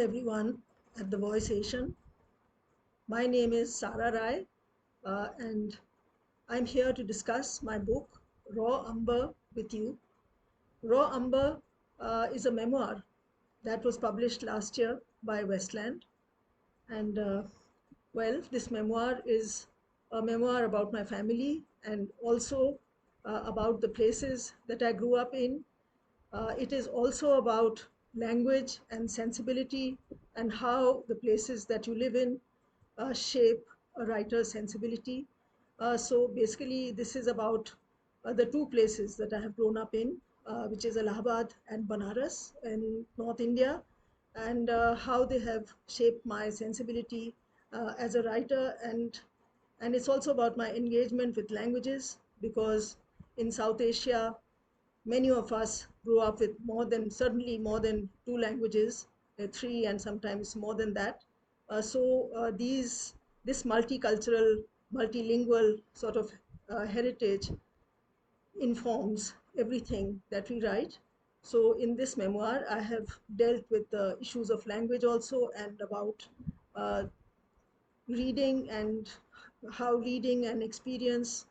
everyone at the Voice Asian. My name is SARA RAI, and I'm here to discuss my book, Raw Umber, with you. Raw Umber is a memoir that was published last year by Westland. And this memoir is a memoir about my family and also about the places that I grew up in. It is also about language and sensibility and how the places that you live in shape a writer's sensibility. So basically, this is about the two places that I have grown up in, which is Allahabad and Banaras in North India, and how they have shaped my sensibility as a writer. And it's also about my engagement with languages, because in South Asia, many of us grew up with certainly more than two languages, three, and sometimes more than that. This multicultural, multilingual sort of heritage informs everything that we write. So in this memoir, I have dealt with the issues of language also, and about uh, reading and how reading and experience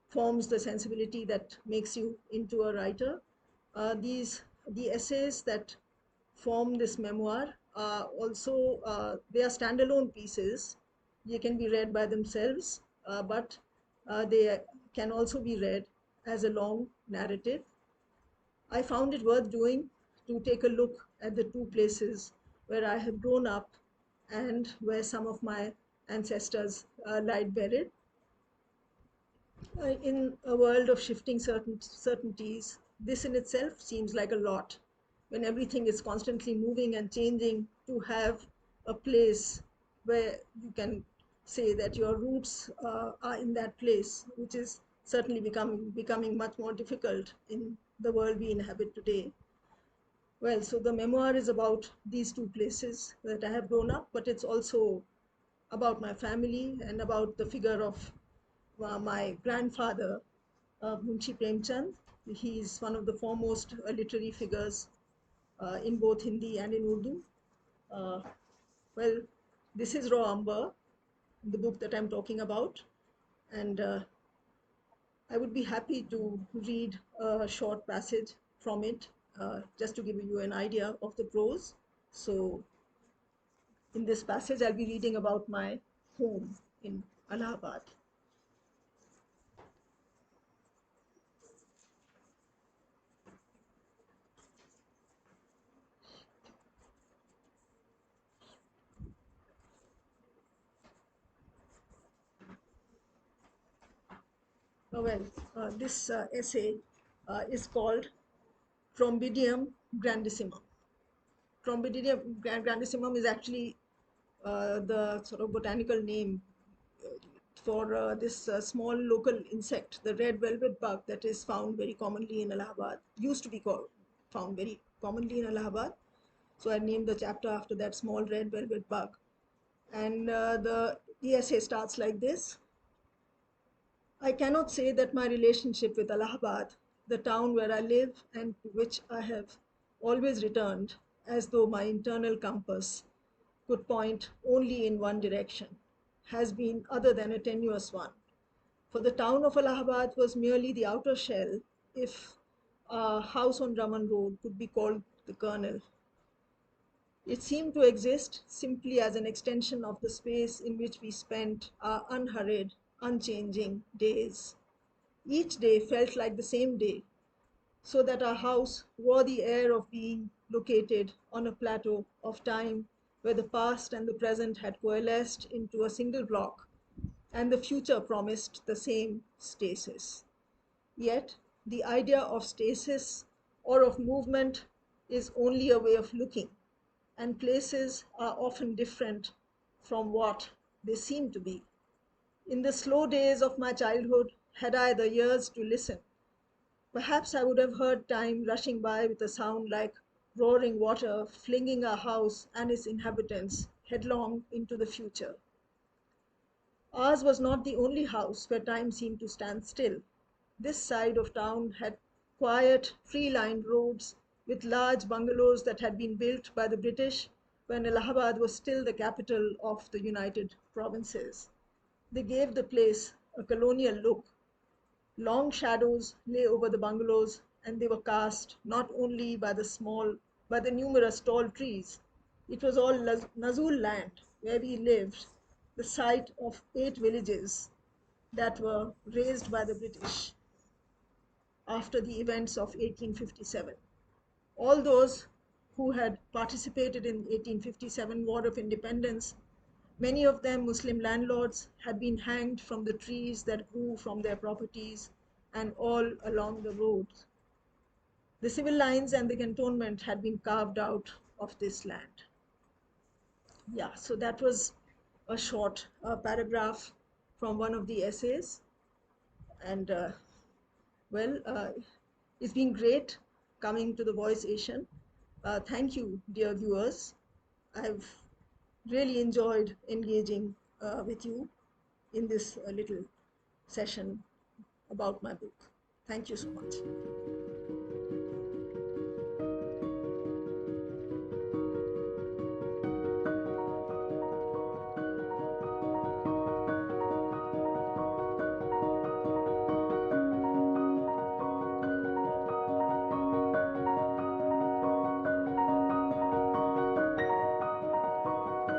forms the sensibility that makes you into a writer. The essays that form this memoir are also they are standalone pieces. They can be read by themselves, but they can also be read as a long narrative. I found it worth doing to take a look at the two places where I have grown up and where some of my ancestors lie buried. In a world of shifting certainties, this in itself seems like a lot. When everything is constantly moving and changing, to have a place where you can say that your roots are in that place, which is certainly becoming much more difficult in the world we inhabit today. Well, so the memoir is about these two places that I have grown up, but it's also about my family and about the figure of my grandfather, Munshi Premchand. He is one of the foremost literary figures in both Hindi and in Urdu. Uh, well, this is Raw Umber, the book that I'm talking about, and I would be happy to read a short passage from it, just to give you an idea of the prose. So in this passage, I'll be reading about my home in Allahabad. This essay is called Trombidium grandissimum. Grandissimum is actually the sort of botanical name for this small local insect, the red velvet bug that is found very commonly in Allahabad, used to be found very commonly in Allahabad. So I named the chapter after that small red velvet bug. And the essay starts like this. I cannot say that my relationship with Allahabad, the town where I live and to which I have always returned, as though my internal compass could point only in one direction, has been other than a tenuous one. For the town of Allahabad was merely the outer shell, if a house on Raman Road could be called the kernel. It seemed to exist simply as an extension of the space in which we spent our unhurried, unchanging days. Each day felt like the same day, so that our house wore the air of being located on a plateau of time where the past and the present had coalesced into a single block, and the future promised the same stasis. Yet, the idea of stasis or of movement is only a way of looking, and places are often different from what they seem to be. In the slow days of my childhood, had I the ears to listen, perhaps I would have heard time rushing by with a sound like roaring water, flinging a house and its inhabitants headlong into the future. Ours was not the only house where time seemed to stand still. This side of town had quiet, tree-lined roads with large bungalows that had been built by the British when Allahabad was still the capital of the United Provinces. They gave the place a colonial look. Long shadows lay over the bungalows, and they were cast not only by the numerous tall trees. It was all Nazul land where we lived, the site of 8 villages that were razed by the British after the events of 1857. All those who had participated in 1857 War of Independence, many of them Muslim landlords, had been hanged from the trees that grew from their properties and all along the roads. The civil lines and the cantonment had been carved out of this land. Yeah, so that was a short paragraph from one of the essays. And well, it's been great coming to the Voice Asian. Thank you, dear viewers. I've really enjoyed engaging with you in this little session about my book. Thank you so much.